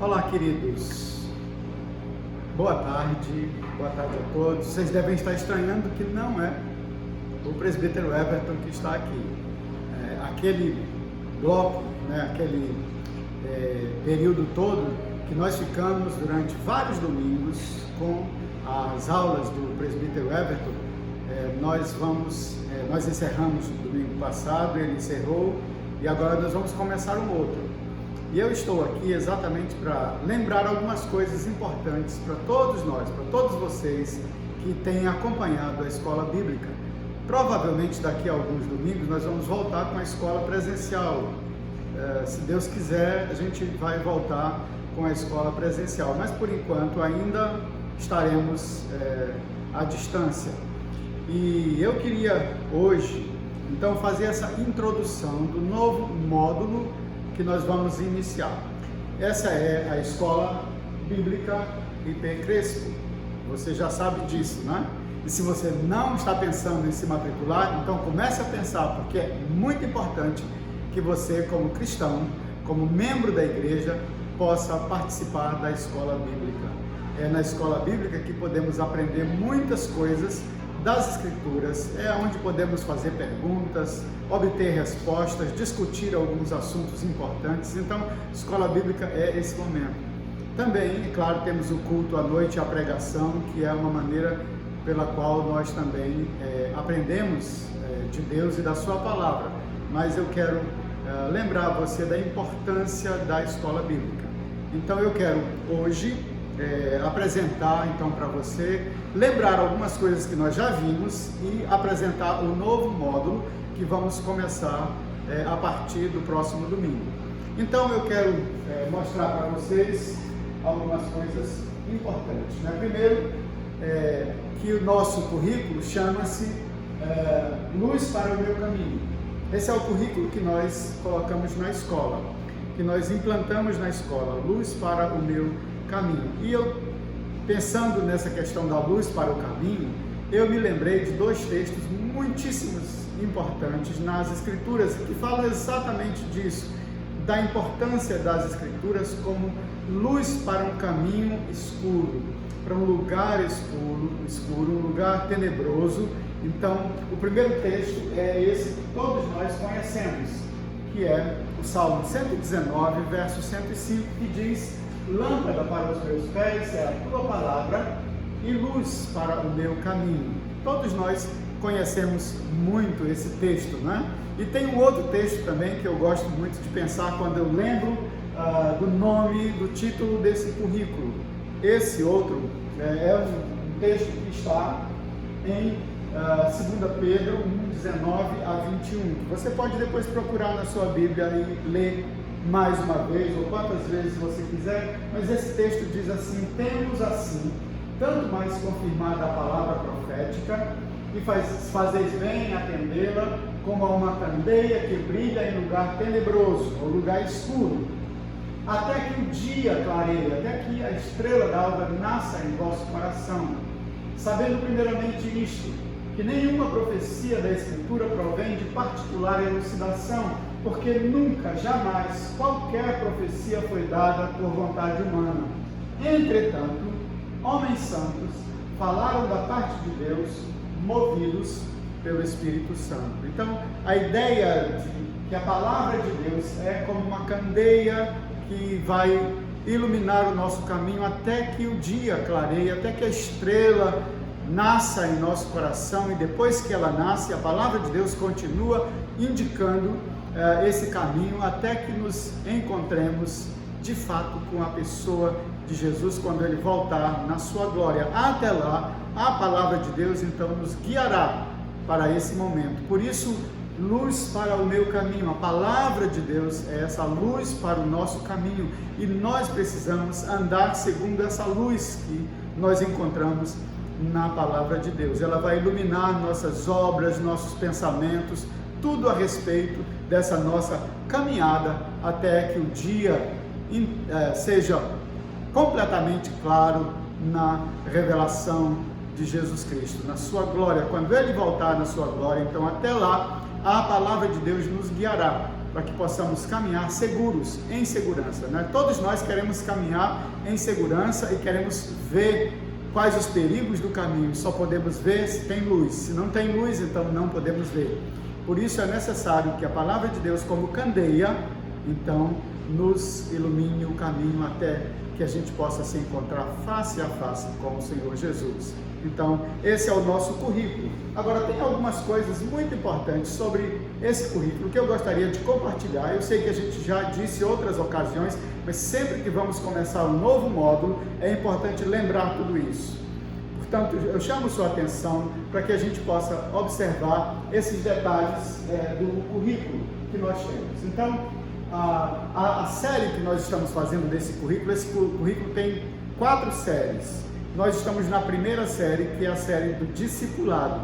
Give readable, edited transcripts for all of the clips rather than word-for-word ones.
Olá, queridos. Boa tarde a todos. Vocês devem estar estranhando que não é o presbítero Everton que está aqui. Aquele bloco, aquele período todo que nós ficamos durante vários domingos com as aulas do presbítero Everton, nós encerramos no domingo passado, ele encerrou e agora nós vamos começar um outro. E eu estou aqui exatamente para lembrar algumas coisas importantes para todos nós, para todos vocês que têm acompanhado a escola bíblica. Provavelmente daqui a alguns domingos nós vamos voltar com a escola presencial. Se Deus quiser, a gente vai voltar com a escola presencial, mas por enquanto ainda estaremos à distância. E eu queria hoje, então, fazer essa introdução do novo módulo que nós vamos iniciar. Essa é a Escola Bíblica IP Crespo. Você já sabe disso, né? E se você não está pensando em se matricular, então comece a pensar, porque é muito importante que você, como cristão, como membro da igreja, possa participar da Escola Bíblica. É na Escola Bíblica que podemos aprender muitas coisas das Escrituras, é onde podemos fazer perguntas, obter respostas, discutir alguns assuntos importantes. Então, Escola Bíblica é esse momento. Também, é claro, temos o culto à noite, a pregação, que é uma maneira pela qual nós também aprendemos de Deus e da sua palavra. Mas eu quero lembrar você da importância da Escola Bíblica. Então, eu quero hoje apresentar então para você, lembrar algumas coisas que nós já vimos e apresentar o novo módulo que vamos começar a partir do próximo domingo. Então eu quero mostrar para vocês algumas coisas importantes, né? Primeiro, que o nosso currículo chama-se Luz para o Meu Caminho. Esse é o currículo que nós colocamos na escola, que nós implantamos na escola, Luz para o Meu Caminho. E eu, pensando nessa questão da luz para o caminho, eu me lembrei de dois textos muitíssimos importantes nas Escrituras, que falam exatamente disso, da importância das Escrituras como luz para um caminho escuro, para um lugar escuro, um lugar tenebroso. Então, o primeiro texto é esse que todos nós conhecemos, que é o Salmo 119, verso 105, que diz: lâmpada para os meus pés é a tua palavra e luz para o meu caminho. Todos nós conhecemos muito esse texto, né? E tem um outro texto também que eu gosto muito de pensar quando eu lembro do nome, do título desse currículo. Esse outro é um texto que está em 2 Pedro 1, 19 a 21. Você pode depois procurar na sua Bíblia e ler mais uma vez, ou quantas vezes você quiser, mas esse texto diz assim: temos assim, tanto mais confirmada a palavra profética, e fazeis bem em atendê-la, como a uma candeia que brilha em lugar tenebroso, ou lugar escuro, até que o dia clareie, até que a estrela d'alva nasça em vosso coração, sabendo primeiramente isto, que nenhuma profecia da Escritura provém de particular elucidação, porque nunca, jamais, qualquer profecia foi dada por vontade humana. Entretanto, homens santos falaram da parte de Deus, movidos pelo Espírito Santo. Então, a ideia de que a palavra de Deus é como uma candeia que vai iluminar o nosso caminho até que o dia clareie, até que a estrela nasça em nosso coração, e depois que ela nasce, a palavra de Deus continua indicando esse caminho até que nos encontremos de fato com a pessoa de Jesus quando ele voltar na sua glória. Até lá, a palavra de Deus então nos guiará para esse momento. Por isso, luz para o meu caminho. A palavra de Deus é essa luz para o nosso caminho, e nós precisamos andar segundo essa luz que nós encontramos na palavra de Deus. Ela vai iluminar nossas obras, nossos pensamentos, tudo a respeito dessa nossa caminhada até que o dia seja completamente claro na revelação de Jesus Cristo, na sua glória. Quando ele voltar na sua glória, então até lá a palavra de Deus nos guiará. para que possamos caminhar seguros, em segurança, né? Todos nós queremos caminhar em segurança e queremos ver quais os perigos do caminho. Só podemos ver se tem luz. Se não tem luz, então não podemos ver. Por isso é necessário que a palavra de Deus, como candeia, então nos ilumine o caminho até que a gente possa se encontrar face a face com o Senhor Jesus. Então, esse é o nosso currículo. Agora, tem algumas coisas muito importantes sobre esse currículo que eu gostaria de compartilhar. Eu sei que a gente já disse em outras ocasiões, mas sempre que vamos começar um novo módulo, é importante lembrar tudo isso. Portanto, eu chamo sua atenção para que a gente possa observar esses detalhes do currículo que nós temos. Então, a série que nós estamos fazendo desse currículo, esse currículo tem 4 séries. Nós estamos na primeira série, que é a série do discipulado.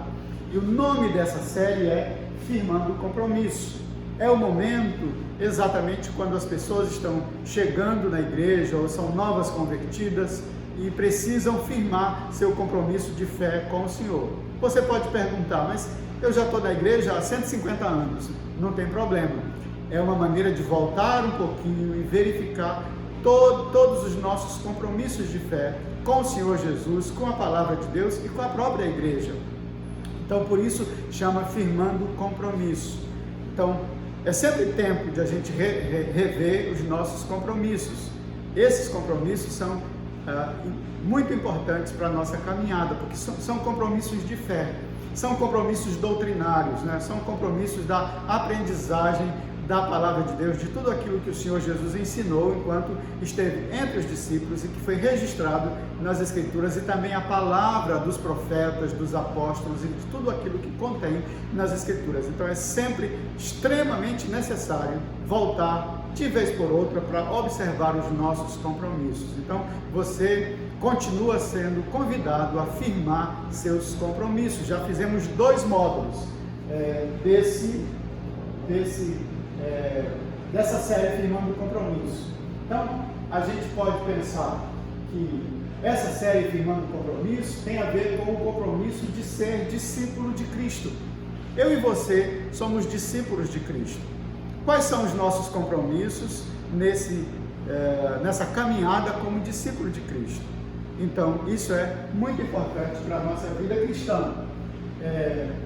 E o nome dessa série é Firmando o Compromisso. É o momento exatamente quando as pessoas estão chegando na igreja ou são novas convertidas e precisam firmar seu compromisso de fé com o Senhor. Você pode perguntar, mas eu já estou na igreja há 150 anos. Não tem problema. É uma maneira de voltar um pouquinho e verificar todos os nossos compromissos de fé com o Senhor Jesus, com a palavra de Deus e com a própria igreja. Então, por isso, chama Firmando o Compromisso. Então, é sempre tempo de a gente rever os nossos compromissos. Esses compromissos são muito importantes para a nossa caminhada, porque são compromissos de fé, são compromissos doutrinários, né? São compromissos da aprendizagem da palavra de Deus, de tudo aquilo que o Senhor Jesus ensinou enquanto esteve entre os discípulos e que foi registrado nas Escrituras, e também a palavra dos profetas, dos apóstolos e de tudo aquilo que contém nas Escrituras. Então é sempre extremamente necessário voltar de vez por outra para observar os nossos compromissos. Então você continua sendo convidado a firmar seus compromissos. Já fizemos 2 módulos dessa série Firmando o Compromisso. Então, a gente pode pensar que essa série Firmando o Compromisso tem a ver com o compromisso de ser discípulo de Cristo. Eu e você somos discípulos de Cristo. Quais são os nossos compromissos nessa caminhada como discípulo de Cristo? Então, isso é muito importante para a nossa vida cristã.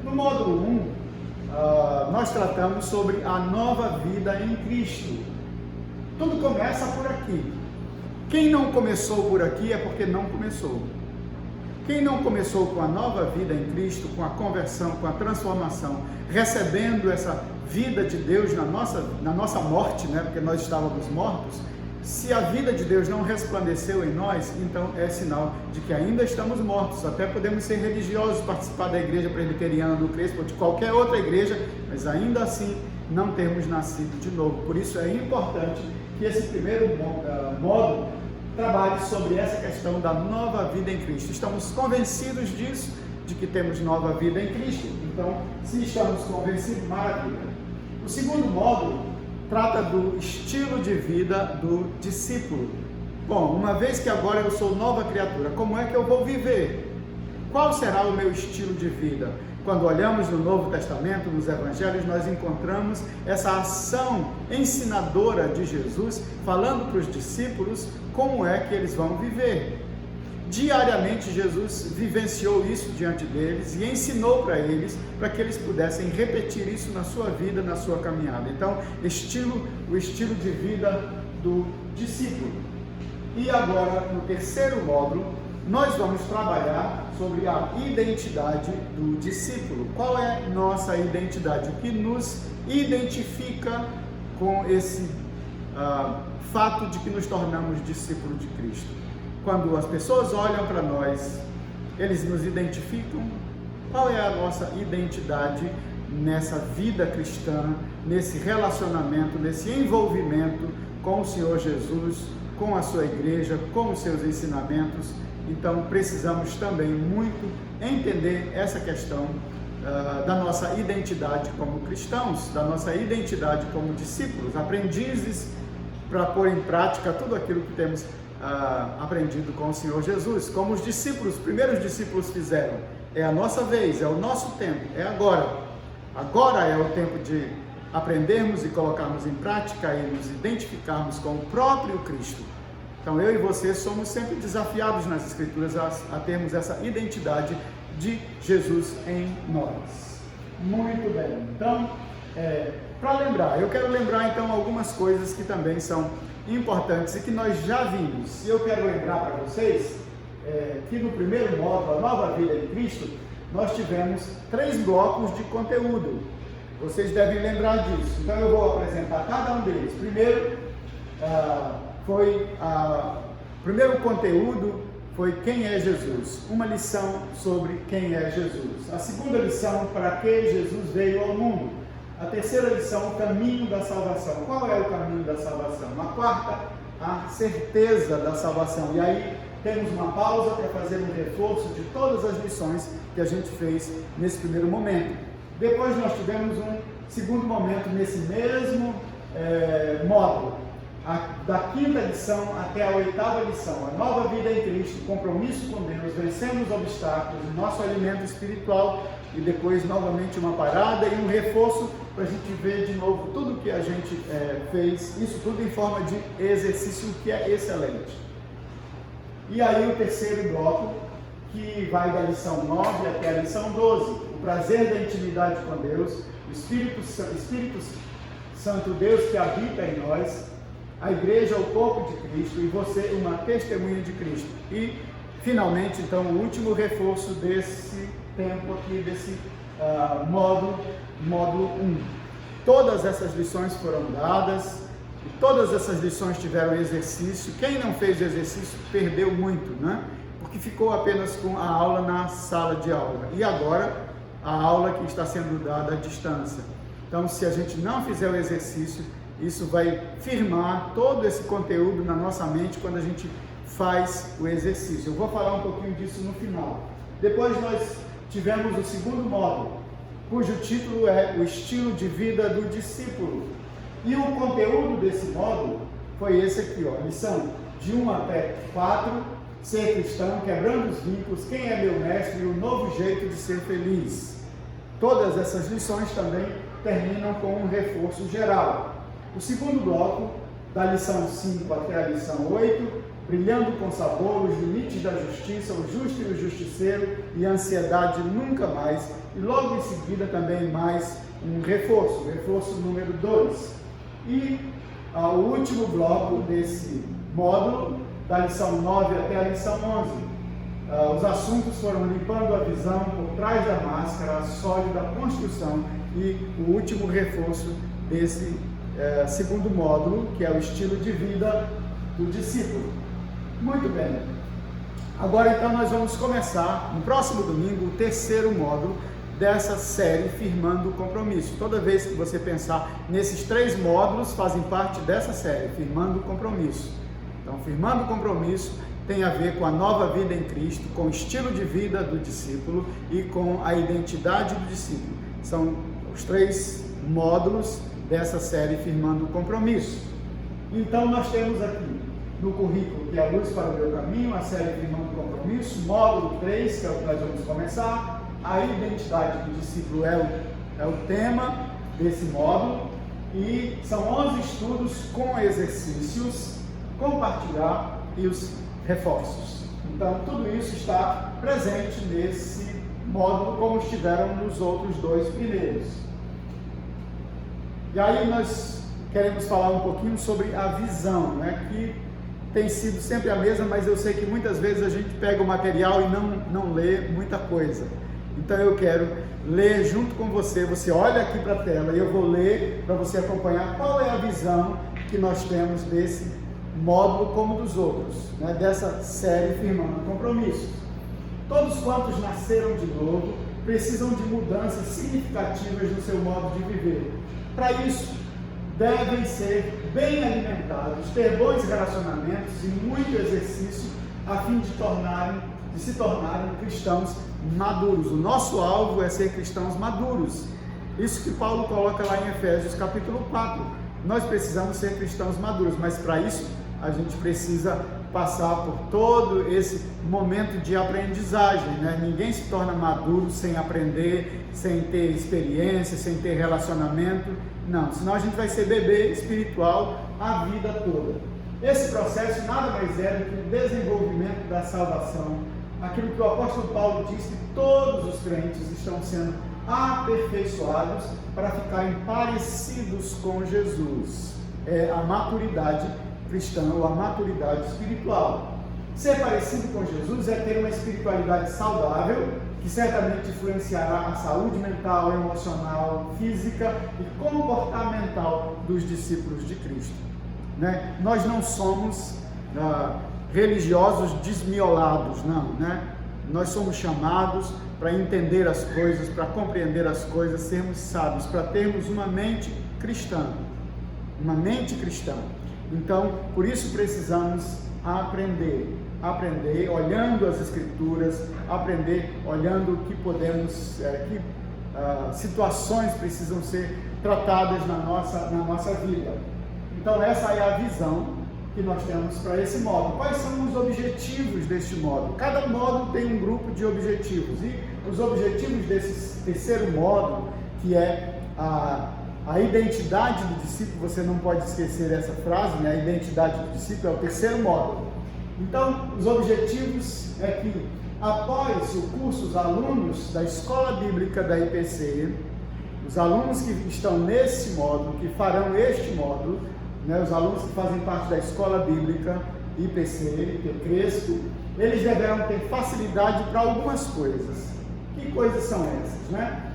No módulo 1, nós tratamos sobre a nova vida em Cristo. Tudo começa por aqui. Quem não começou por aqui é porque não começou. Quem não começou com a nova vida em Cristo, com a conversão, com a transformação, recebendo essa vida de Deus na nossa morte, né? Porque nós estávamos mortos. Se a vida de Deus não resplandeceu em nós, então é sinal de que ainda estamos mortos. Até podemos ser religiosos, participar da igreja presbiteriana do Crespo ou de qualquer outra igreja, mas ainda assim não termos nascido de novo. Por isso é importante que esse primeiro módulo trabalhe sobre essa questão da nova vida em Cristo. Estamos convencidos disso, de que temos nova vida em Cristo. Então, se estamos convencidos, maravilha. O segundo módulo trata do estilo de vida do discípulo. Bom, uma vez que agora eu sou nova criatura, como é que eu vou viver? Qual será o meu estilo de vida? Quando olhamos no Novo Testamento, nos Evangelhos, nós encontramos essa ação ensinadora de Jesus, falando para os discípulos como é que eles vão viver. Diariamente Jesus vivenciou isso diante deles e ensinou para eles, para que eles pudessem repetir isso na sua vida, na sua caminhada. Então, o estilo de vida do discípulo. E agora, no terceiro módulo, nós vamos trabalhar sobre a identidade do discípulo. Qual é nossa identidade? O que nos identifica com esse fato de que nos tornamos discípulos de Cristo? Quando as pessoas olham para nós, eles nos identificam. Qual é a nossa identidade nessa vida cristã, nesse relacionamento, nesse envolvimento com o Senhor Jesus, com a sua igreja, com os seus ensinamentos? Então, precisamos também muito entender essa questão da nossa identidade como cristãos, da nossa identidade como discípulos, aprendizes, para pôr em prática tudo aquilo que temos aprendido com o Senhor Jesus, como os discípulos, os primeiros discípulos fizeram. É a nossa vez, é o nosso tempo, é agora. Agora é o tempo de aprendermos e colocarmos em prática e nos identificarmos com o próprio Cristo. Então eu e você somos sempre desafiados nas Escrituras a termos essa identidade de Jesus em nós. Muito bem, então, para lembrar, eu quero lembrar então algumas coisas que também são importantes e que nós já vimos. E eu quero lembrar para vocês que no primeiro módulo, a Nova Vida em Cristo, nós tivemos 3 blocos de conteúdo. Vocês devem lembrar disso. Então eu vou apresentar cada um deles. Primeiro, primeiro conteúdo foi quem é Jesus. Uma lição sobre quem é Jesus. A segunda lição, para que Jesus veio ao mundo. A terceira lição, o caminho da salvação. Qual é o caminho da salvação? A quarta, a certeza da salvação. E aí temos uma pausa para fazer um reforço de todas as lições que a gente fez nesse primeiro momento. Depois nós tivemos um segundo momento nesse mesmo módulo, da quinta lição até a 8ª lição, a nova vida em Cristo, compromisso com Deus, vencendo os obstáculos, nosso alimento espiritual, e depois novamente uma parada e um reforço para a gente ver de novo tudo que a gente fez, isso tudo em forma de exercício, que é excelente. E aí o terceiro bloco, que vai da lição 9 até a lição 12, o prazer da intimidade com Deus, o Espírito Santo Deus que habita em nós, a igreja, o corpo de Cristo, e você, uma testemunha de Cristo. E, finalmente, então, o último reforço desse tempo aqui, desse módulo 1. Todas essas lições foram dadas, e todas essas lições tiveram exercício. Quem não fez exercício perdeu muito, né? Porque ficou apenas com a aula na sala de aula. E agora, a aula que está sendo dada à distância. Então, se a gente não fizer o exercício, isso vai firmar todo esse conteúdo na nossa mente quando a gente faz o exercício. Eu vou falar um pouquinho disso no final. Depois nós tivemos o segundo módulo, cujo título é o estilo de vida do discípulo. E o conteúdo desse módulo foi esse aqui, lição de 1 até 4, ser cristão, quebrando os vínculos, quem é meu mestre e o novo jeito de ser feliz. Todas essas lições também terminam com um reforço geral. O segundo bloco, da lição 5 até a lição 8, brilhando com sabor, os limites da justiça, o justo e o justiceiro e a ansiedade nunca mais. E logo em seguida também mais um reforço número 2. E o último bloco desse módulo, da lição 9 até a lição 11. Os assuntos foram limpando a visão por trás da máscara, a sólida construção e o último reforço desse segundo módulo, que é o estilo de vida do discípulo. Muito bem. Agora então nós vamos começar no próximo domingo o terceiro módulo dessa série Firmando o Compromisso. Toda vez que você pensar nesses 3 módulos, fazem parte dessa série, Firmando o Compromisso. Então, Firmando o Compromisso tem a ver com a nova vida em Cristo, com o estilo de vida do discípulo e com a identidade do discípulo. São os 3 módulos dessa série Firmando o Compromisso. Então nós temos aqui no currículo, que é a luz para o meu caminho, a série Firmando o Compromisso, módulo 3, que é o que nós vamos começar. A identidade do discípulo é o tema desse módulo, e são 11 estudos com exercícios, compartilhar e os reforços. Então tudo isso está presente nesse módulo, como estiveram nos outros 2 primeiros. E aí nós queremos falar um pouquinho sobre a visão, né? Que tem sido sempre a mesma, mas eu sei que muitas vezes a gente pega o material e não lê muita coisa. Então eu quero ler junto com você, você olha aqui para a tela e eu vou ler para você acompanhar qual é a visão que nós temos desse módulo como dos outros, né? Dessa série Firmando Compromissos. Todos quantos nasceram de novo precisam de mudanças significativas no seu modo de viver. Para isso, devem ser bem alimentados, ter bons relacionamentos e muito exercício a fim de se tornarem cristãos maduros. O nosso alvo é ser cristãos maduros. Isso que Paulo coloca lá em Efésios capítulo 4. Nós precisamos ser cristãos maduros, mas para isso a gente precisa passar por todo esse momento de aprendizagem, né? Ninguém se torna maduro sem aprender, sem ter experiência, sem ter relacionamento. Não, senão a gente vai ser bebê espiritual a vida toda. Esse processo nada mais é do que o desenvolvimento da salvação, aquilo que o apóstolo Paulo diz que todos os crentes estão sendo aperfeiçoados para ficarem parecidos com Jesus. É a maturidade cristã ou a maturidade espiritual. Ser parecido com Jesus é ter uma espiritualidade saudável, que certamente influenciará a saúde mental, emocional, física e comportamental dos discípulos de Cristo. Né? Nós não somos religiosos desmiolados, não, né? Nós somos chamados para entender as coisas, para compreender as coisas, sermos sábios, para termos uma mente cristã, Então, por isso precisamos aprender olhando as Escrituras, aprender olhando o que podemos, que situações precisam ser tratadas na nossa vida. Então, essa é a visão que nós temos para esse módulo. Quais são os objetivos deste módulo? Cada módulo tem um grupo de objetivos, e os objetivos desse terceiro módulo, que é a identidade do discípulo, você não pode esquecer essa frase, né? A identidade do discípulo é o terceiro módulo. Então, os objetivos é que, após o curso, os alunos da Escola Bíblica da IPC, os alunos que estão nesse módulo, que farão este módulo, né, os alunos que fazem parte da Escola Bíblica IPC, Crespo, eles deverão ter facilidade para algumas coisas. Que coisas são essas, né?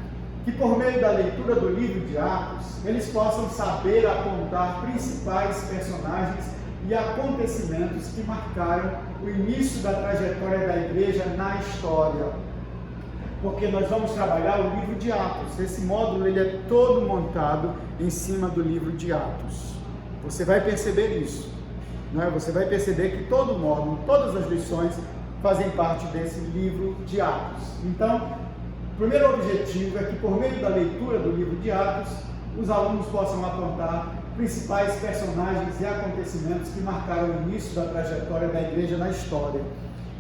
Que por meio da leitura do livro de Atos, eles possam saber apontar principais personagens e acontecimentos que marcaram o início da trajetória da igreja na história. Porque nós vamos trabalhar o livro de Atos. Esse módulo ele é todo montado em cima do livro de Atos. Você vai perceber isso, né? Você vai perceber que todo o módulo, todas as lições fazem parte desse livro de Atos. Então, o primeiro objetivo é que, por meio da leitura do livro de Atos, os alunos possam apontar principais personagens e acontecimentos que marcaram o início da trajetória da igreja na história.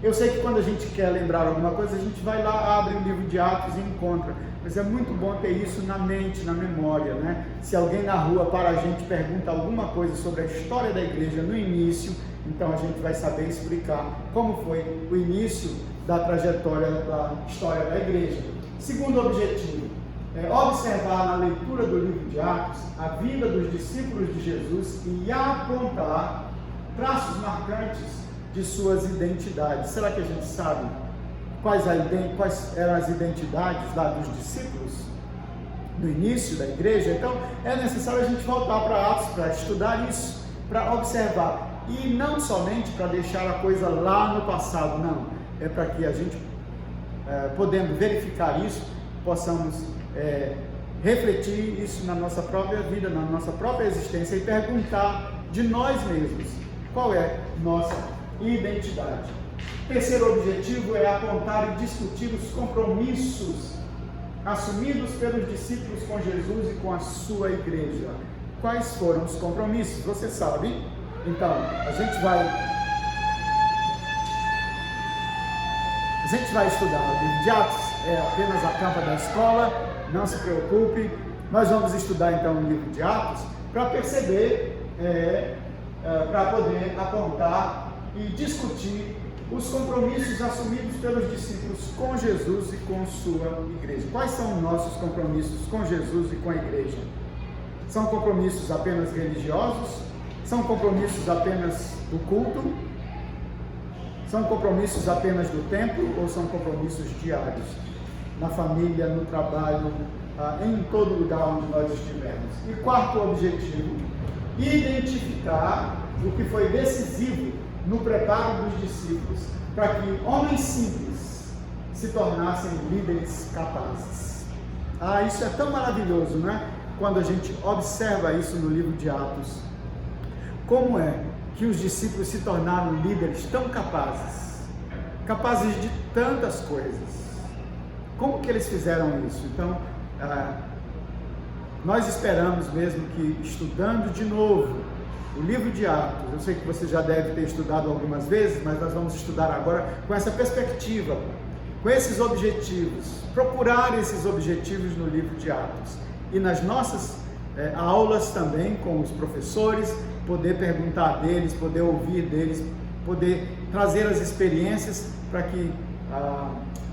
Eu sei que quando a gente quer lembrar alguma coisa, a gente vai lá, abre o livro de Atos e encontra, mas é muito bom ter isso na mente, na memória, né? Se alguém na rua para a gente e pergunta alguma coisa sobre a história da igreja no início, então a gente vai saber explicar como foi o início da trajetória da história da igreja. Segundo objetivo, é observar na leitura do livro de Atos a vida dos discípulos de Jesus e apontar traços marcantes de suas identidades. Será que a gente sabe quais eram as identidades lá dos discípulos no início da igreja? Então é necessário a gente voltar para Atos para estudar isso, para observar, e não somente para deixar a coisa lá no passado, não, é para que a gente, podendo verificar isso, possamos refletir isso na nossa própria vida, na nossa própria existência, e perguntar de nós mesmos qual é nossa identidade. Terceiro objetivo é apontar e discutir os compromissos assumidos pelos discípulos com Jesus e com a sua igreja. Quais foram os compromissos? Você sabe? Então, a gente vai estudar o livro de Atos, é apenas a capa da escola, não se preocupe. Nós vamos estudar então o livro de Atos para perceber, para poder apontar e discutir os compromissos assumidos pelos discípulos com Jesus e com sua igreja. Quais são os nossos compromissos com Jesus e com a igreja? São compromissos apenas religiosos? São compromissos apenas do culto? São compromissos apenas do templo ou são compromissos diários? Na família, no trabalho, em todo lugar onde nós estivermos. E quarto objetivo, identificar o que foi decisivo no preparo dos discípulos para que homens simples se tornassem líderes capazes. Isso é tão maravilhoso, não é? Quando a gente observa isso no livro de Atos. Como é que os discípulos se tornaram líderes tão capazes de tantas coisas? Como que eles fizeram isso? Então, nós esperamos mesmo que, estudando de novo o livro de Atos. Eu sei que você já deve ter estudado algumas vezes, mas nós vamos estudar agora com essa perspectiva, com esses objetivos, procurar esses objetivos no livro de Atos. E nas nossas aulas também, com os professores, poder perguntar deles, poder ouvir deles, poder trazer as experiências para que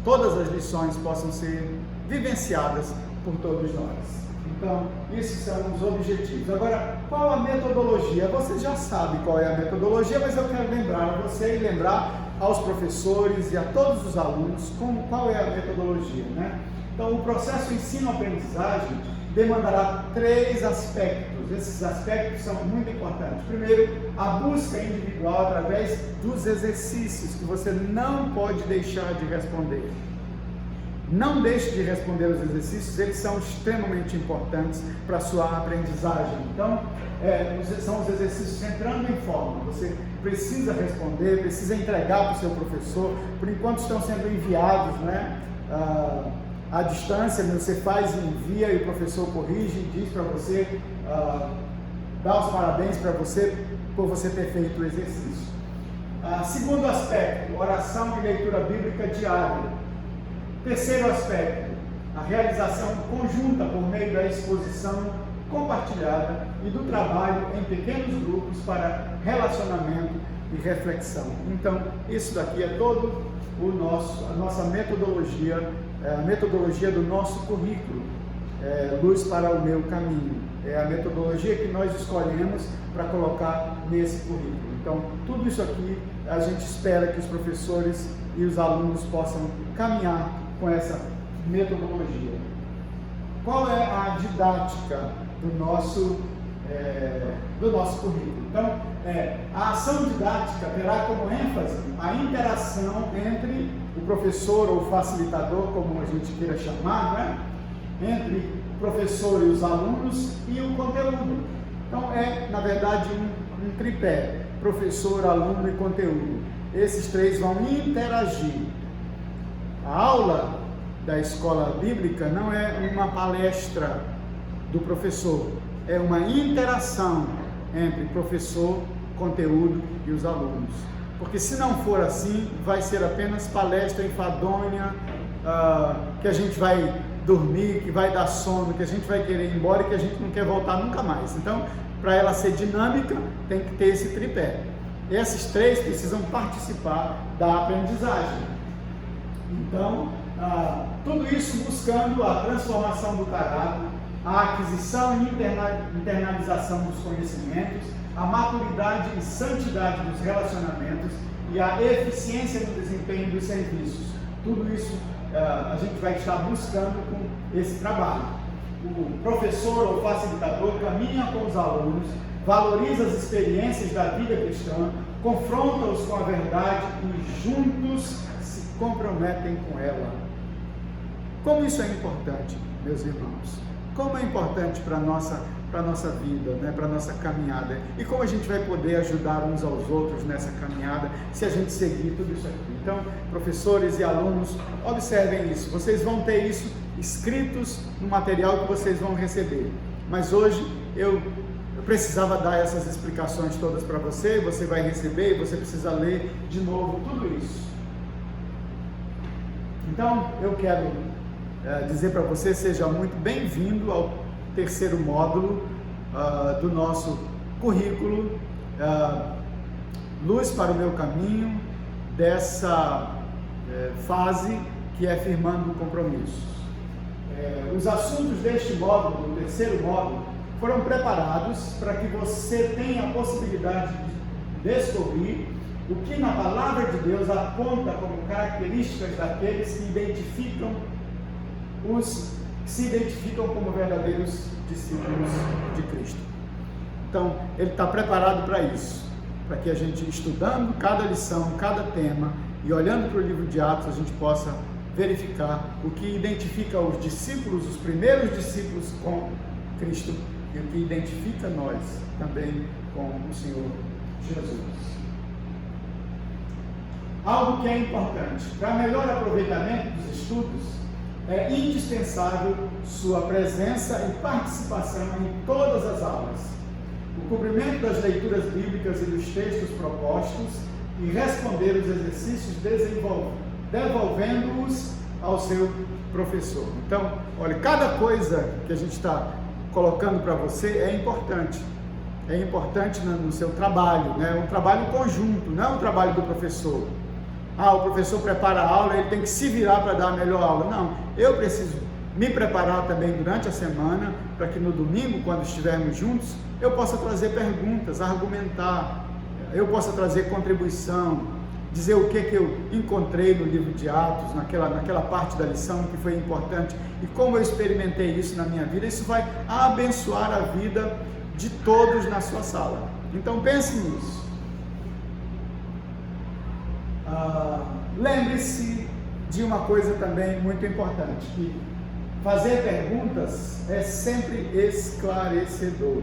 todas as lições possam ser vivenciadas por todos nós. Então, esses são os objetivos. Agora, qual a metodologia? Você já sabe qual é a metodologia, mas eu quero lembrar a você e lembrar aos professores e a todos os alunos qual é a metodologia, né? Então, o processo ensino-aprendizagem demandará 3 aspectos. Esses aspectos são muito importantes. Primeiro, a busca individual através dos exercícios, que você não pode deixar de responder. Não deixe de responder os exercícios, eles são extremamente importantes para a sua aprendizagem. Então, são os exercícios entrando em forma. Você precisa responder, precisa entregar para o seu professor. Por enquanto estão sendo enviados, né? À distância, você faz e envia e o professor corrige e diz para você, dá os parabéns para você por você ter feito o exercício. Segundo aspecto, oração e leitura bíblica diária. Terceiro aspecto, a realização conjunta por meio da exposição compartilhada e do trabalho em pequenos grupos para relacionamento e reflexão. Então, isso daqui é todo a nossa metodologia, a metodologia do nosso currículo, Luz para o Meu Caminho. É a metodologia que nós escolhemos para colocar nesse currículo. Então, tudo isso aqui a gente espera que os professores e os alunos possam caminhar com essa metodologia. Qual é a didática do nosso currículo? Então, a ação didática terá como ênfase a interação entre o professor ou facilitador, como a gente queira chamar, né? Entre o professor e os alunos e o conteúdo. Então, na verdade, um tripé: professor, aluno e conteúdo. Esses 3 vão interagir. A aula da escola bíblica não é uma palestra do professor, é uma interação entre professor, conteúdo e os alunos. Porque se não for assim, vai ser apenas palestra enfadonha, que a gente vai dormir, que vai dar sono, que a gente vai querer ir embora e que a gente não quer voltar nunca mais. Então, para ela ser dinâmica, tem que ter esse tripé. Esses 3 precisam participar da aprendizagem. Então, tudo isso buscando a transformação do caráter, a aquisição e internalização dos conhecimentos, a maturidade e santidade dos relacionamentos e a eficiência no desempenho dos serviços. Tudo isso a gente vai estar buscando com esse trabalho. O professor ou facilitador caminha com os alunos, valoriza as experiências da vida cristã, confronta-os com a verdade e juntos se comprometem com ela. Como isso é importante, meus irmãos? Como é importante para a nossa vida, né? Para a nossa caminhada. E como a gente vai poder ajudar uns aos outros nessa caminhada se a gente seguir tudo isso aqui. Então, professores e alunos, observem isso. Vocês vão ter isso escritos no material que vocês vão receber. Mas hoje eu precisava dar essas explicações todas para você. Você vai receber e você precisa ler de novo tudo isso. Então, eu quero dizer para você, seja muito bem-vindo ao 3º módulo do nosso currículo, Luz para o Meu Caminho, dessa fase que é firmando compromissos. Os assuntos deste módulo, do 3º módulo, foram preparados para que você tenha a possibilidade de descobrir o que na Palavra de Deus aponta como características daqueles que se identificam como verdadeiros discípulos de Cristo. Então, ele está preparado para isso, para que a gente, estudando cada lição, cada tema e olhando para o livro de Atos, a gente possa verificar o que identifica os discípulos, os primeiros discípulos com Cristo e o que identifica nós também com o Senhor Jesus. Algo que é importante, para melhor aproveitamento dos estudos, é indispensável sua presença e participação em todas as aulas. o cumprimento das leituras bíblicas e dos textos propostos e responder os exercícios devolvendo-os ao seu professor. Então, olha, cada coisa que a gente está colocando para você é importante. É importante no seu trabalho, né? Um trabalho conjunto, não é um trabalho do professor. O professor prepara a aula, ele tem que se virar para dar a melhor aula. Não, eu preciso me preparar também durante a semana, para que no domingo, quando estivermos juntos, eu possa trazer perguntas, argumentar, eu possa trazer contribuição, dizer o que eu encontrei no livro de Atos, naquela parte da lição que foi importante, e como eu experimentei isso na minha vida. Isso vai abençoar a vida de todos na sua sala. Então pense nisso. Lembre-se de uma coisa também muito importante, que fazer perguntas é sempre esclarecedor.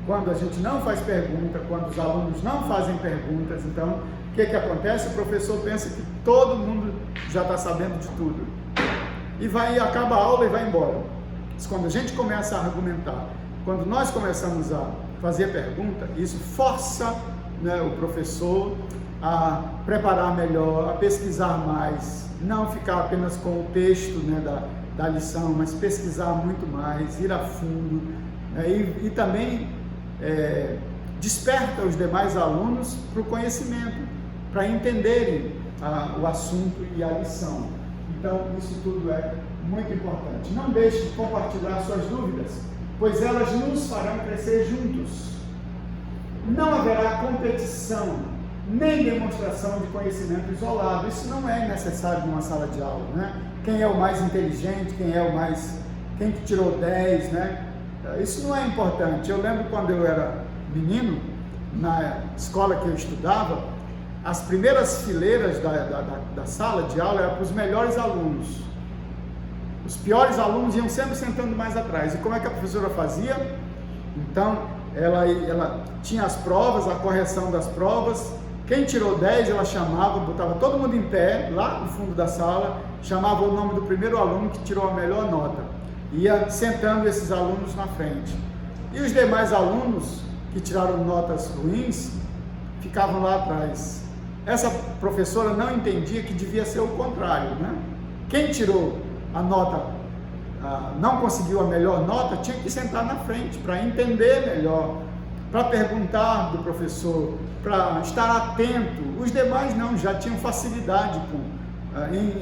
Quando a gente não faz pergunta, quando os alunos não fazem perguntas, então o que acontece? O professor pensa que todo mundo já está sabendo de tudo e acaba a aula e vai embora. Mas quando a gente começa a argumentar, quando nós começamos a fazer pergunta, isso força, né, o professor a preparar melhor, a pesquisar mais, não ficar apenas com o texto, né, da lição, mas pesquisar muito mais, ir a fundo, né, e também desperta os demais alunos para o conhecimento, para entenderem o assunto e a lição. Então, isso tudo é muito importante. Não deixe de compartilhar suas dúvidas, pois elas nos farão crescer juntos. Não haverá competição, nem demonstração de conhecimento isolado. Isso não é necessário numa sala de aula, né? Quem é o mais inteligente, quem que tirou 10, né? Isso não é importante. Eu lembro quando eu era menino, na escola que eu estudava, as primeiras fileiras da sala de aula eram para os melhores alunos. Os piores alunos iam sempre sentando mais atrás. E como é que a professora fazia? Então, ela tinha as provas, a correção das provas. Quem tirou 10, ela chamava, botava todo mundo em pé, lá no fundo da sala, chamava o nome do primeiro aluno que tirou a melhor nota. Ia sentando esses alunos na frente. E os demais alunos que tiraram notas ruins, ficavam lá atrás. Essa professora não entendia que devia ser o contrário, né? Quem tirou a nota, não conseguiu a melhor nota, tinha que sentar na frente para entender melhor, para perguntar do professor, para estar atento. Os demais não, já tinham facilidade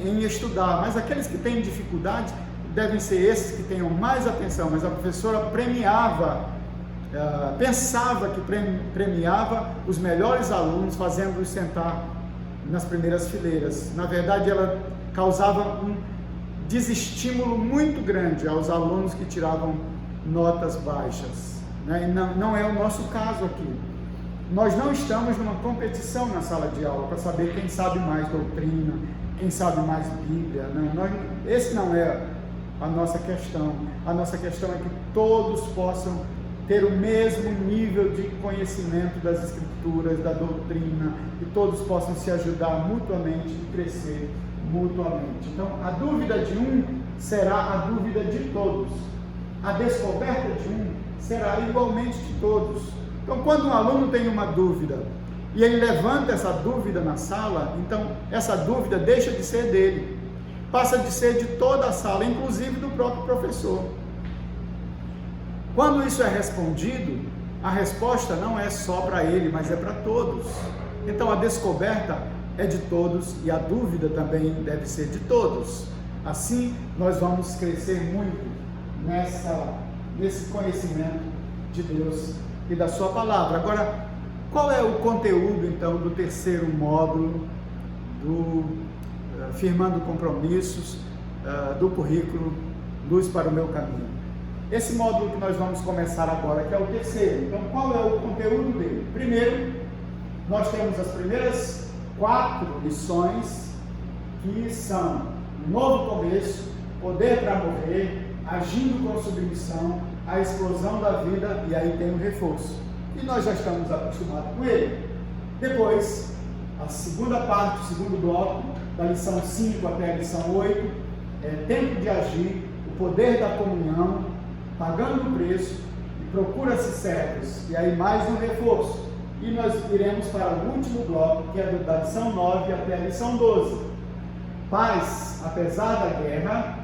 em estudar, mas aqueles que têm dificuldade devem ser esses que tenham mais atenção. Mas a professora pensava que premiava os melhores alunos, fazendo-os sentar nas primeiras fileiras. Na verdade, ela causava um desestímulo muito grande aos alunos que tiravam notas baixas, né? E não é o nosso caso aqui. Nós não estamos numa competição na sala de aula para saber quem sabe mais doutrina, quem sabe mais Bíblia. Esse não é a nossa questão. A nossa questão é que todos possam ter o mesmo nível de conhecimento das Escrituras, da doutrina, e todos possam se ajudar mutuamente e crescer mutuamente. Então, a dúvida de um será a dúvida de todos. A descoberta de um será igualmente de todos. Então, quando um aluno tem uma dúvida e ele levanta essa dúvida na sala, então essa dúvida deixa de ser dele, passa de ser de toda a sala, inclusive do próprio professor. Quando isso é respondido, a resposta não é só para ele, mas é para todos. Então a descoberta é de todos e a dúvida também deve ser de todos. Assim nós vamos crescer muito nesse conhecimento de Deus e da sua palavra. Agora, qual é o conteúdo então do terceiro módulo do Firmando Compromissos, do currículo Luz para o Meu Caminho? Esse módulo que nós vamos começar agora, que é o terceiro. Então, qual é o conteúdo dele? Primeiro, nós temos as primeiras 4 lições, que são novo começo, poder para morrer, agindo com submissão, a explosão da vida, e aí tem o reforço. E nós já estamos acostumados com ele. Depois, a segunda parte, o segundo bloco, da lição 5 até a lição 8, é tempo de agir, o poder da comunhão, pagando o preço, e procura-se servos, e aí mais um reforço. E nós iremos para o último bloco, que é da lição 9 até a lição 12. Paz, apesar da guerra,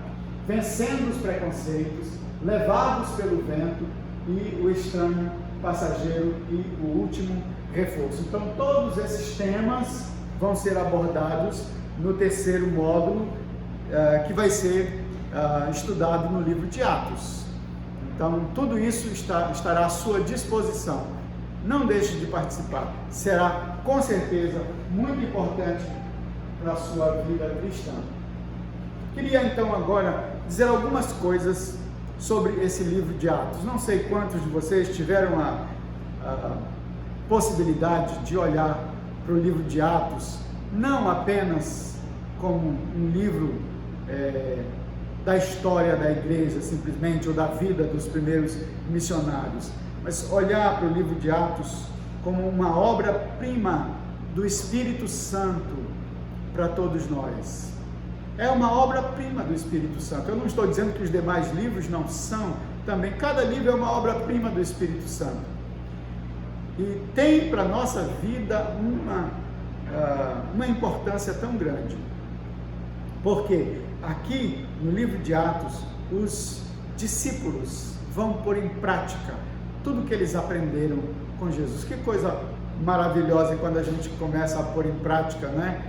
vencendo os preconceitos, levados pelo vento e o estranho passageiro e o último reforço. Então, todos esses temas vão ser abordados no terceiro módulo, que vai ser estudado no livro de Atos. Então, tudo isso estará à sua disposição. Não deixe de participar. Será, com certeza, muito importante para a sua vida cristã. Queria, então, agora dizer algumas coisas sobre esse livro de Atos. Não sei quantos de vocês tiveram a possibilidade de olhar para o livro de Atos, não apenas como um livro da história da igreja, simplesmente, ou da vida dos primeiros missionários, mas olhar para o livro de Atos como uma obra-prima do Espírito Santo para todos nós. É uma obra-prima do Espírito Santo. Eu não estou dizendo que os demais livros não são também. Cada livro é uma obra-prima do Espírito Santo. E tem para a nossa vida uma importância tão grande. Porque aqui no livro de Atos, os discípulos vão pôr em prática tudo que eles aprenderam com Jesus. Que coisa maravilhosa quando a gente começa a pôr em prática, né?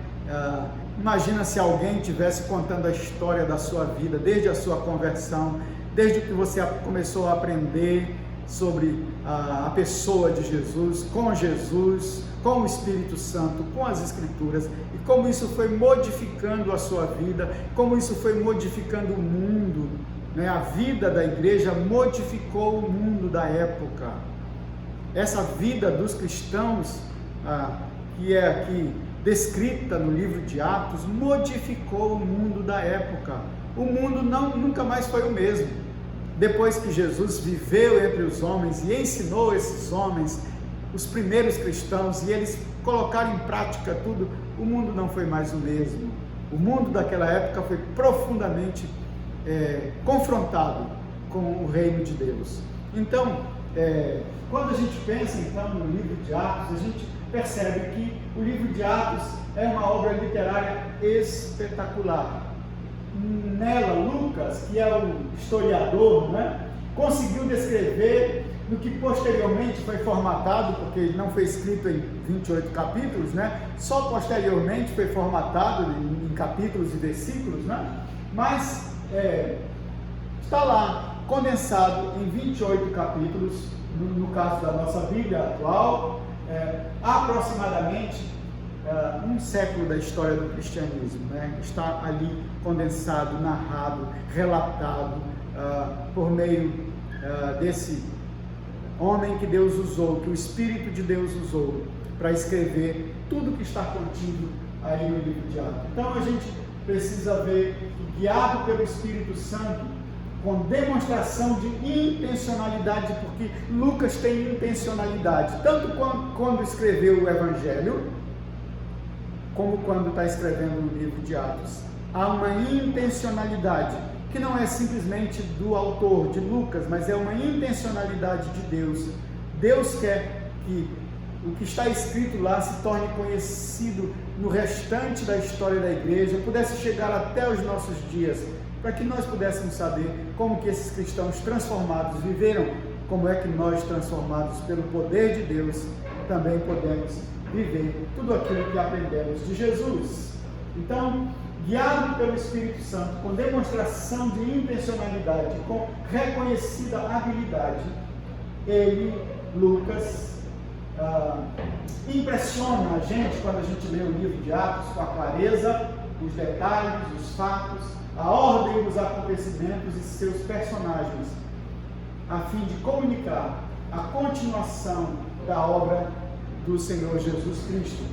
Imagina se alguém estivesse contando a história da sua vida, desde a sua conversão, desde que você começou a aprender sobre a pessoa de Jesus, com o Espírito Santo, com as Escrituras, e como isso foi modificando a sua vida, como isso foi modificando o mundo, né? A vida da igreja modificou o mundo da época. Essa vida dos cristãos, que é aqui descrita no livro de Atos, modificou o mundo da época. O mundo nunca mais foi o mesmo. Depois que Jesus viveu entre os homens e ensinou esses homens, os primeiros cristãos, e eles colocaram em prática tudo, o mundo não foi mais o mesmo. O mundo daquela época foi profundamente confrontado com o reino de Deus. Então, quando a gente pensa então no livro de Atos, a gente percebe que o livro de Atos é uma obra literária espetacular. Nela, Lucas, que é o historiador, né, conseguiu descrever no que posteriormente foi formatado, porque ele não foi escrito em 28 capítulos, né, só posteriormente foi formatado em capítulos e versículos, né, mas está lá, condensado em 28 capítulos, no caso da nossa Bíblia atual, aproximadamente um século da história do cristianismo, né? Está ali condensado, narrado, relatado por meio desse homem que Deus usou, que o Espírito de Deus usou para escrever tudo que está contido aí no livro de Atos. Então a gente precisa ver que, guiado pelo Espírito Santo, com demonstração de intencionalidade, porque Lucas tem intencionalidade, tanto quando escreveu o Evangelho, como quando está escrevendo o livro de Atos. Há uma intencionalidade, que não é simplesmente do autor, de Lucas, mas é uma intencionalidade de Deus. Deus quer que o que está escrito lá se torne conhecido no restante da história da igreja, pudesse chegar até os nossos dias, para que nós pudéssemos saber como que esses cristãos transformados viveram, como é que nós, transformados pelo poder de Deus, também podemos viver tudo aquilo que aprendemos de Jesus. Então, guiado pelo Espírito Santo, com demonstração de intencionalidade, com reconhecida habilidade, ele, Lucas, impressiona a gente quando a gente lê o livro de Atos com a clareza, os detalhes, os fatos, a ordem dos acontecimentos e seus personagens, a fim de comunicar a continuação da obra do Senhor Jesus Cristo.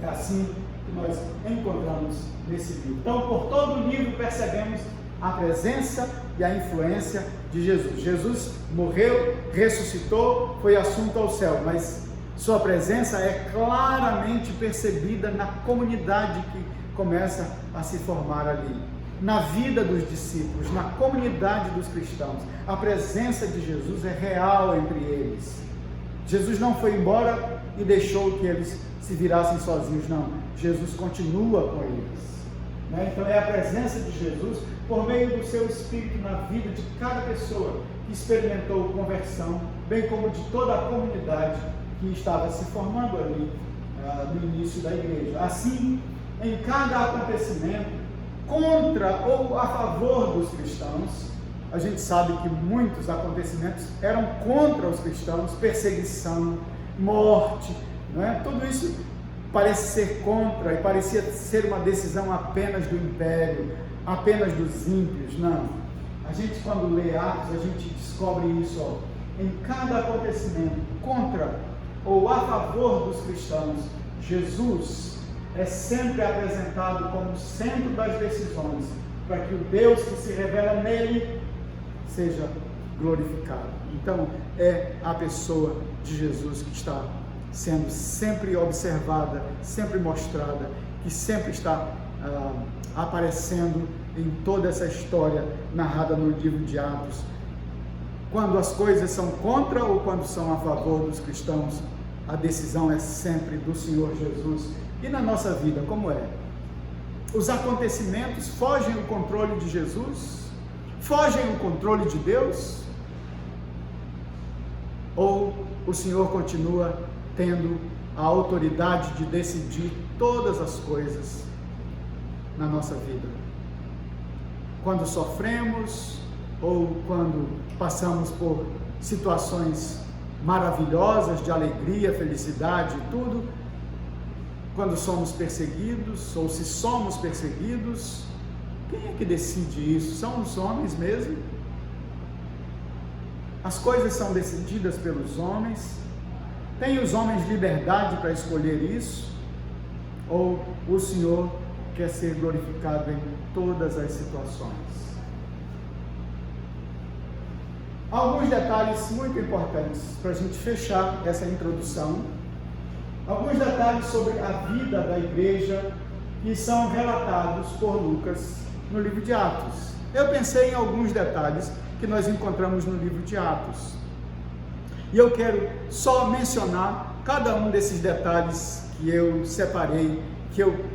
É assim que nós encontramos nesse livro. Então, por todo o livro percebemos a presença e a influência de Jesus. Jesus morreu, ressuscitou, foi assunto ao céu, mas sua presença é claramente percebida na comunidade que começa a se formar ali. na vida dos discípulos, na comunidade dos cristãos. A presença de Jesus é real entre eles. Jesus não foi embora e deixou que eles se virassem sozinhos, não. Jesus continua com eles. Então é a presença de Jesus por meio do seu Espírito na vida de cada pessoa que experimentou conversão, bem como de toda a comunidade que estava se formando ali no início da igreja. Assim, em cada acontecimento, contra ou a favor dos cristãos, a gente sabe que muitos acontecimentos eram contra os cristãos, perseguição, morte, não é? Tudo isso parece ser contra e parecia ser uma decisão apenas do império, apenas dos ímpios. Não. A gente, quando lê Atos, a gente descobre isso, em cada acontecimento contra ou a favor dos cristãos. Jesus é sempre apresentado como centro das decisões, para que o Deus que se revela nele seja glorificado. Então, é a pessoa de Jesus que está sendo sempre observada, sempre mostrada, que sempre está aparecendo em toda essa história narrada no livro de Atos. Quando as coisas são contra ou quando são a favor dos cristãos, a decisão é sempre do Senhor Jesus. E na nossa vida, como é? Os acontecimentos fogem do controle de Jesus? Fogem do controle de Deus? Ou o Senhor continua tendo a autoridade de decidir todas as coisas na nossa vida? Quando sofremos ou quando passamos por situações maravilhosas de alegria, felicidade e tudo, quando somos perseguidos ou se somos perseguidos, quem é que decide isso? São os homens mesmo? As coisas são decididas pelos homens? Tem os homens liberdade para escolher isso? Ou o Senhor quer ser glorificado em todas as situações? Alguns detalhes muito importantes para a gente fechar essa introdução. Alguns detalhes sobre a vida da igreja que são relatados por Lucas no livro de Atos. Eu pensei em alguns detalhes que nós encontramos no livro de Atos. E eu quero só mencionar cada um desses detalhes que eu separei, que eu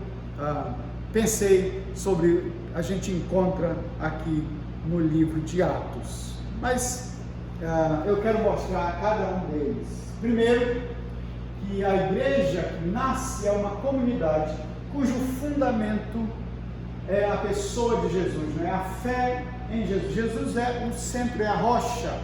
pensei sobre, a gente encontra aqui no livro de Atos. Mas eu quero mostrar cada um deles. Primeiro, que a igreja que nasce é uma comunidade cujo fundamento é a pessoa de Jesus, não é? A fé em Jesus. Jesus é o centro, é a rocha.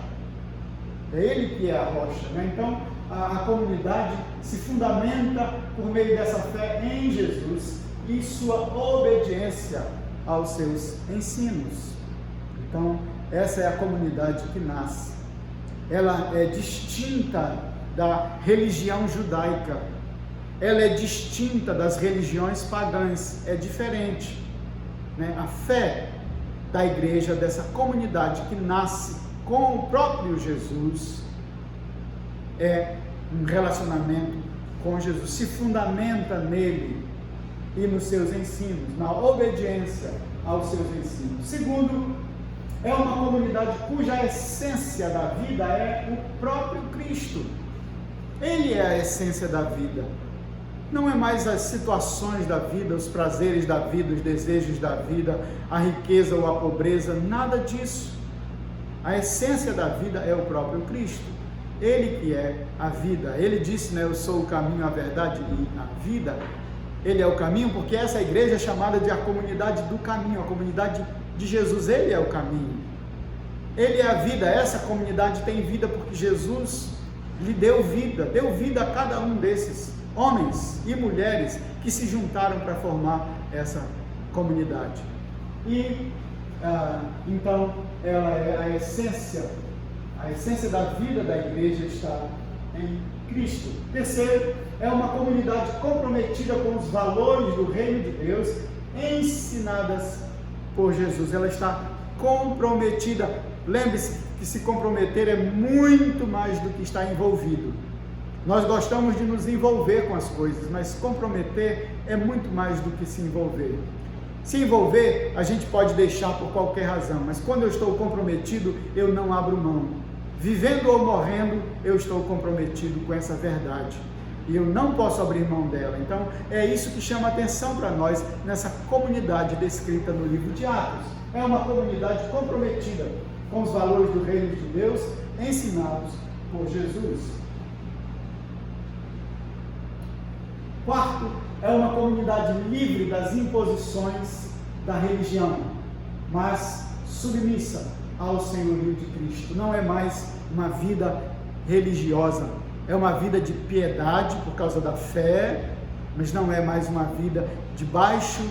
É Ele que é a rocha, né? Então, a comunidade se fundamenta por meio dessa fé em Jesus e sua obediência aos seus ensinos. Então, essa é a comunidade que nasce. Ela é distinta da religião judaica. Ela é distinta das religiões pagãs. É diferente, né? A fé da igreja, dessa comunidade que nasce com o próprio Jesus, é um relacionamento com Jesus, se fundamenta nele e nos seus ensinos, na obediência aos seus ensinos. Segundo, é uma comunidade cuja essência da vida é o próprio Cristo. Ele é a essência da vida. Não é mais as situações da vida, os prazeres da vida, os desejos da vida, a riqueza ou a pobreza, nada disso. A essência da vida é o próprio Cristo. Ele que é a vida. Ele disse, né, eu sou o caminho, a verdade e a vida. Ele é o caminho, porque essa igreja é chamada de a comunidade do caminho, a comunidade de Jesus. Ele é o caminho. Ele é a vida. Essa comunidade tem vida porque Jesus lhe deu vida a cada um desses homens e mulheres que se juntaram para formar essa comunidade. E então ela é a essência da vida da igreja está em Cristo. Terceiro, é uma comunidade comprometida com os valores do reino de Deus ensinadas por Jesus. Ela está comprometida. Lembre-se que se comprometer é muito mais do que estar envolvido. Nós gostamos de nos envolver com as coisas, mas comprometer é muito mais do que se envolver. Se envolver, a gente pode deixar por qualquer razão, mas quando eu estou comprometido, eu não abro mão. Vivendo ou morrendo, eu estou comprometido com essa verdade. E eu não posso abrir mão dela. Então, é isso que chama atenção para nós nessa comunidade descrita no livro de Atos. É uma comunidade comprometida com os valores do reino de Deus, ensinados por Jesus. Quarto, é uma comunidade livre das imposições da religião, mas submissa ao senhorio de Cristo. Não é mais uma vida religiosa, é uma vida de piedade por causa da fé, mas não é mais uma vida debaixo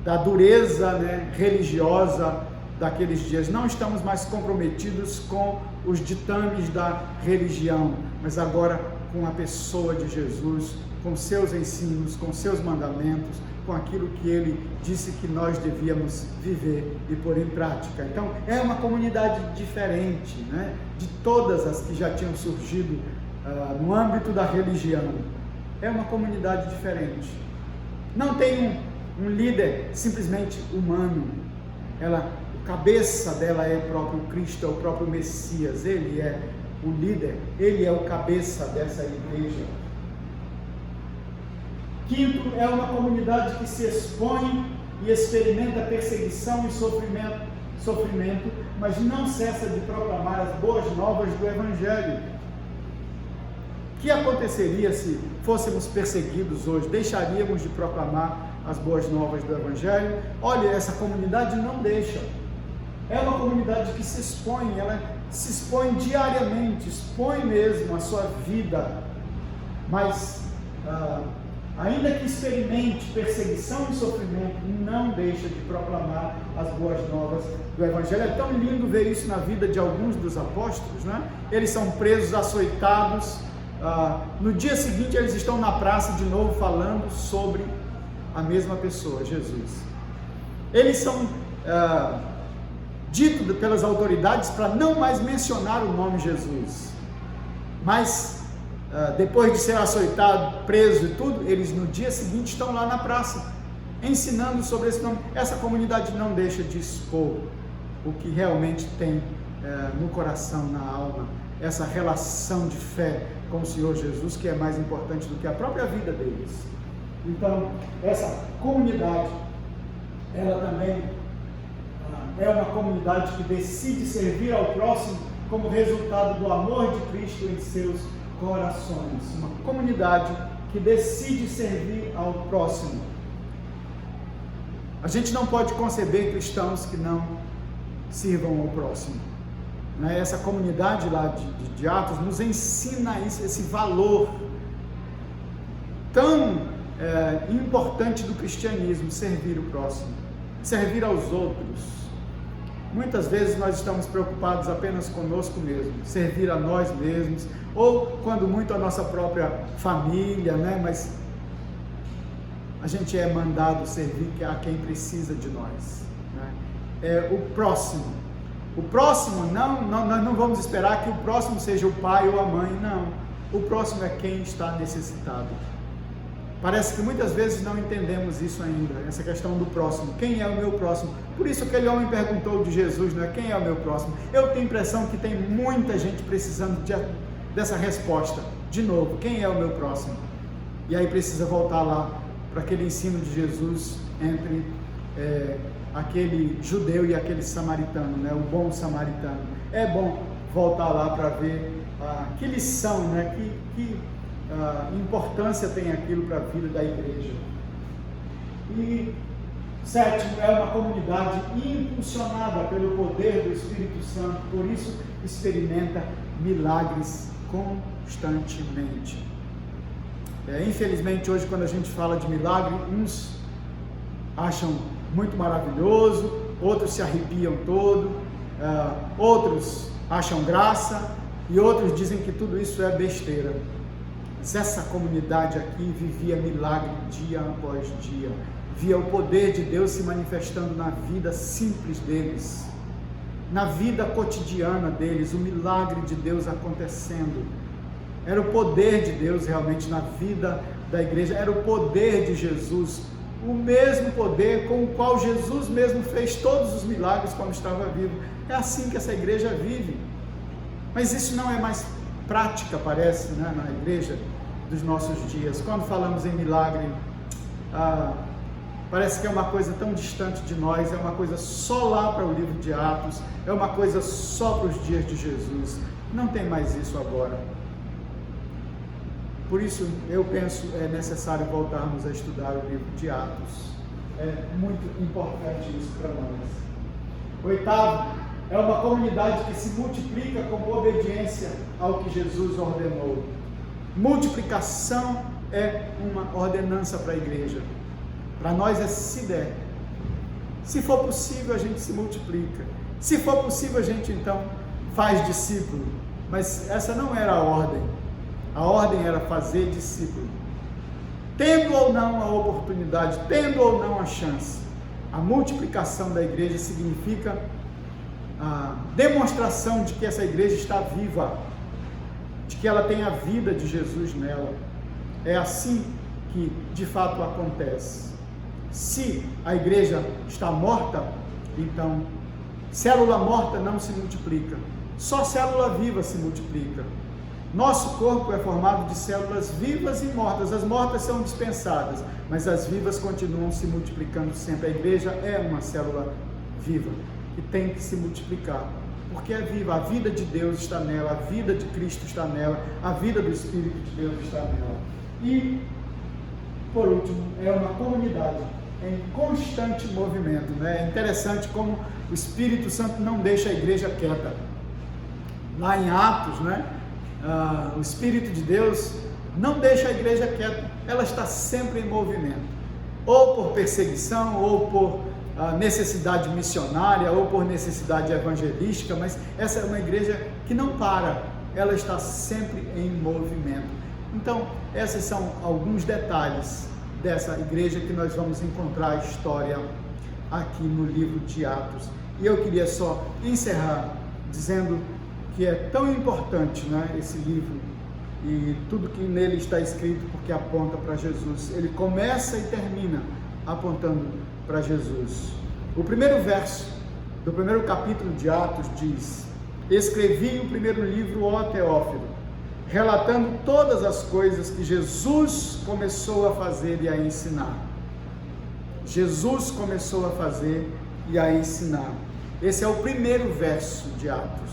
da dureza, né, religiosa daqueles dias. Não estamos mais comprometidos com os ditames da religião, mas agora com a pessoa de Jesus, com seus ensinos, com seus mandamentos, com aquilo que ele disse que nós devíamos viver e pôr em prática. Então, é uma comunidade diferente, né, de todas as que já tinham surgido no âmbito da religião. É uma comunidade diferente. Não tem um líder simplesmente humano. O cabeça dela é o próprio Cristo, é o próprio Messias. Ele é o líder, ele é o cabeça dessa igreja. Quinto, é uma comunidade que se expõe e experimenta perseguição e sofrimento, mas não cessa de proclamar as boas novas do Evangelho. O que aconteceria se fôssemos perseguidos hoje? Deixaríamos de proclamar as boas novas do Evangelho? Olha, essa comunidade não deixa. É uma comunidade que se expõe, ela se expõe diariamente, expõe mesmo a sua vida, mas ainda que experimente perseguição e sofrimento, não deixa de proclamar as boas novas do Evangelho. É tão lindo ver isso na vida de alguns dos apóstolos, né? Eles são presos, açoitados, no dia seguinte eles estão na praça de novo falando sobre a mesma pessoa, Jesus. Eles são ditos pelas autoridades para não mais mencionar o nome Jesus, mas depois de ser açoitado, preso e tudo, eles no dia seguinte estão lá na praça, ensinando sobre esse nome. Essa comunidade não deixa de expor o que realmente tem no coração, na alma, essa relação de fé com o Senhor Jesus, que é mais importante do que a própria vida deles. Então, essa comunidade, ela também é uma comunidade que decide servir ao próximo como resultado do amor de Cristo em seus corações. Uma comunidade que decide servir ao próximo. A gente não pode conceber cristãos que não sirvam ao próximo. Essa comunidade lá de Atos nos ensina isso, esse valor tão importante do cristianismo, servir o próximo, servir aos outros. Muitas vezes nós estamos preocupados apenas conosco mesmo, servir a nós mesmos, ou quando muito a nossa própria família, né? Mas a gente é mandado servir a quem precisa de nós, né? O próximo. O próximo, nós não vamos esperar que o próximo seja o pai ou a mãe, não. O próximo é quem está necessitado. Parece que muitas vezes não entendemos isso ainda, essa questão do próximo. Quem é o meu próximo? Por isso aquele homem perguntou de Jesus, né? Quem é o meu próximo? Eu tenho a impressão que tem muita gente precisando dessa resposta. De novo, quem é o meu próximo? E aí precisa voltar lá para aquele ensino de Jesus entre aquele judeu e aquele samaritano, né? O bom samaritano. É bom voltar lá para ver que lição, né? Que importância tem aquilo para a vida da igreja. E sétimo, é uma comunidade impulsionada pelo poder do Espírito Santo, por isso experimenta milagres constantemente. Infelizmente hoje, quando a gente fala de milagre, uns acham muito maravilhoso, outros se arrepiam todo, outros acham graça e outros dizem que tudo isso é besteira. Mas essa comunidade aqui vivia milagre dia após dia, via o poder de Deus se manifestando na vida simples deles, na vida cotidiana deles, o milagre de Deus acontecendo. Era o poder de Deus realmente na vida da igreja, era o poder de Jesus o mesmo poder com o qual Jesus mesmo fez todos os milagres quando estava vivo. É assim que essa igreja vive. Mas isso não é mais prática, parece, né, na igreja dos nossos dias. Quando falamos em milagre, parece que é uma coisa tão distante de nós, é uma coisa só lá para o livro de Atos, é uma coisa só para os dias de Jesus. Não tem mais isso agora. Por isso, eu penso, é necessário voltarmos a estudar o livro de Atos. É muito importante isso para nós. Oitavo, é uma comunidade que se multiplica com obediência ao que Jesus ordenou. Multiplicação é uma ordenança para a igreja. Para nós é se der. Se for possível, a gente se multiplica. Se for possível, a gente então faz discípulo. Mas essa não era a ordem. A ordem era fazer discípulo. Tendo ou não a oportunidade, tendo ou não a chance. A multiplicação da igreja significa a demonstração de que essa igreja está viva, de que ela tem a vida de Jesus nela. É assim que de fato acontece. Se a igreja está morta, então célula morta não se multiplica, só célula viva se multiplica. Nosso corpo é formado de células vivas e mortas. As mortas são dispensadas, mas as vivas continuam se multiplicando sempre. A igreja é uma célula viva que tem que se multiplicar, porque é viva. A vida de Deus está nela, a vida de Cristo está nela, a vida do Espírito de Deus está nela. E, por último, é uma comunidade em constante movimento, né? É interessante como o Espírito Santo não deixa a igreja quieta. Lá em Atos, né? O Espírito de Deus não deixa a igreja quieta, ela está sempre em movimento, ou por perseguição, ou por necessidade missionária, ou por necessidade evangelística, mas essa é uma igreja que não para, ela está sempre em movimento. Então, esses são alguns detalhes dessa igreja que nós vamos encontrar a história aqui no livro de Atos. E eu queria só encerrar dizendo que é tão importante, né, esse livro e tudo que nele está escrito, porque aponta para Jesus. Ele começa e termina apontando para Jesus. O primeiro verso do primeiro capítulo de Atos diz: escrevi o primeiro livro, ó Teófilo, relatando todas as coisas que Jesus começou a fazer e a ensinar. Jesus começou a fazer e a ensinar. Esse é o primeiro verso de Atos.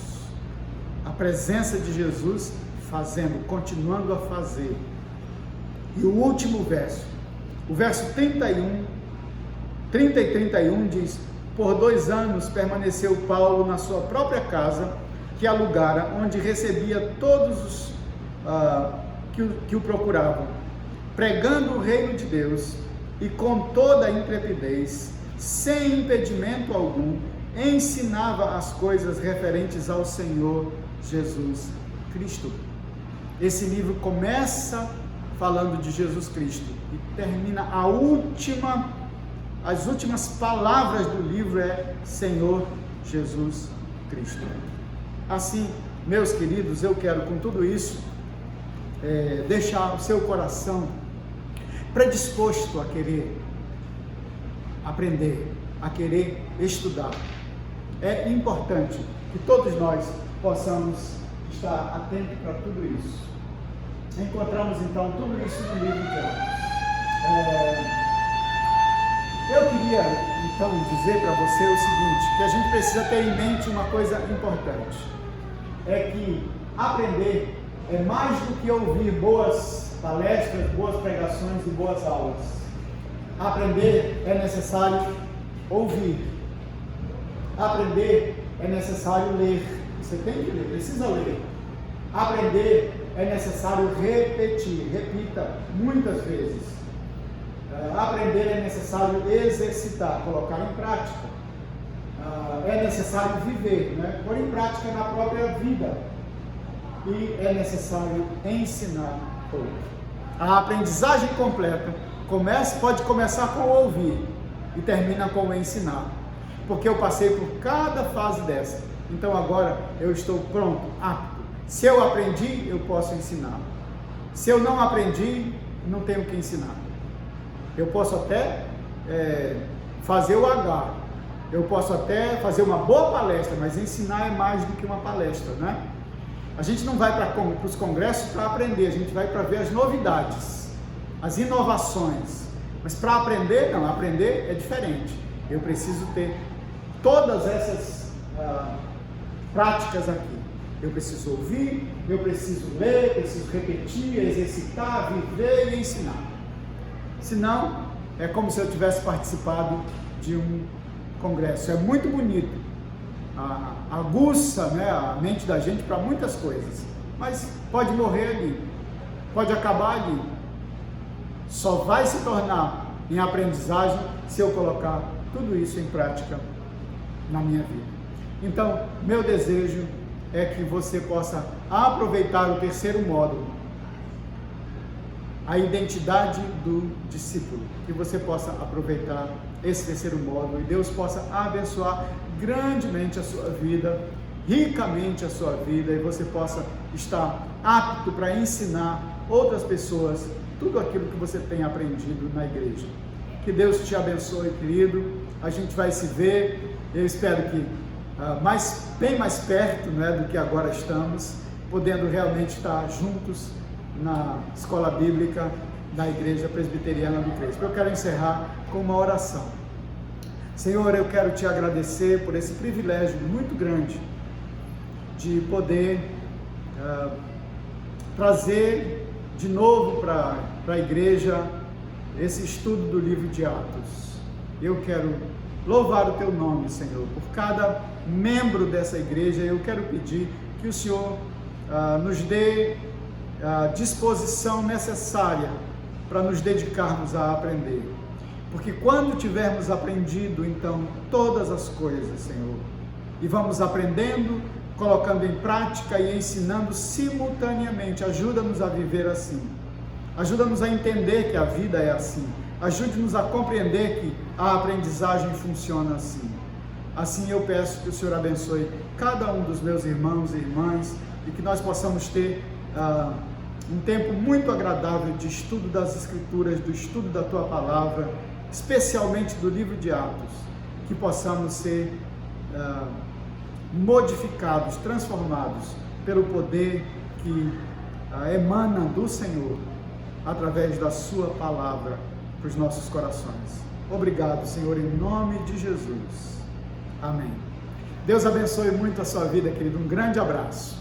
A presença de Jesus fazendo, continuando a fazer. E o último verso, o verso 30 e 31 diz: por 2 anos permaneceu Paulo na sua própria casa, que alugara, onde recebia todos os que o procuravam, pregando o reino de Deus, e com toda a intrepidez, sem impedimento algum, ensinava as coisas referentes ao Senhor Jesus Cristo. Esse livro começa falando de Jesus Cristo e termina as últimas palavras do livro é Senhor Jesus Cristo. Assim, meus queridos, eu quero com tudo isso deixar o seu coração predisposto a querer aprender, a querer estudar. É importante que todos nós possamos estar atentos para tudo isso. Encontramos então tudo isso no livro de Atos. Eu queria então dizer para você o seguinte, que a gente precisa ter em mente uma coisa importante, é que aprender é mais do que ouvir boas palestras, boas pregações e boas aulas. Aprender é necessário ouvir. Aprender é necessário ler. Você tem que ler, precisa ler. Aprender é necessário repetir, repita muitas vezes. Aprender é necessário exercitar, colocar em prática. É necessário viver, né? Pôr em prática na própria vida. E é necessário ensinar outro. A aprendizagem completa pode começar com o ouvir e termina com o ensinar. Porque eu passei por cada fase dessa. Então agora eu estou pronto, apto. Se eu aprendi, eu posso ensinar. Se eu não aprendi, não tenho o que ensinar. Eu posso até fazer o H. Eu posso até fazer uma boa palestra, mas ensinar é mais do que uma palestra, né? A gente não vai para os congressos para aprender, a gente vai para ver as novidades, as inovações. Mas para aprender, não, aprender é diferente. Eu preciso ter todas essas práticas aqui. Eu preciso ouvir, eu preciso ler, preciso repetir, exercitar, viver e ensinar. Senão, é como se eu tivesse participado de um congresso. É muito bonito, aguça, né, a mente da gente para muitas coisas, mas pode morrer ali, pode acabar ali. Só vai se tornar em aprendizagem se eu colocar tudo isso em prática na minha vida. Então, meu desejo é que você possa aproveitar o terceiro módulo, a identidade do discípulo, que você possa aproveitar esse terceiro módulo e Deus possa abençoar grandemente a sua vida, ricamente a sua vida, e você possa estar apto para ensinar outras pessoas tudo aquilo que você tem aprendido na igreja. Que Deus te abençoe, querido. A gente vai se ver, eu espero que bem mais perto, né, do que agora estamos, podendo realmente estar juntos na escola bíblica da Igreja Presbiteriana do Crespo. Eu quero encerrar com uma oração. Senhor, eu quero te agradecer por esse privilégio muito grande de poder trazer de novo para a igreja esse estudo do livro de Atos. Eu quero louvar o teu nome, Senhor, por cada membro dessa igreja. Eu quero pedir que o Senhor nos dê a disposição necessária para nos dedicarmos a aprender. Porque quando tivermos aprendido, então, todas as coisas, Senhor, e vamos aprendendo, colocando em prática e ensinando simultaneamente, ajuda-nos a viver assim. Ajuda-nos a entender que a vida é assim. Ajude-nos a compreender que a aprendizagem funciona assim. Assim eu peço que o Senhor abençoe cada um dos meus irmãos e irmãs e que nós possamos ter um tempo muito agradável de estudo das Escrituras, do estudo da Tua Palavra, especialmente do livro de Atos, que possamos ser modificados, transformados pelo poder que emana do Senhor através da Sua Palavra para os nossos corações. Obrigado, Senhor, em nome de Jesus. Amém. Deus abençoe muito a sua vida, querido. Um grande abraço.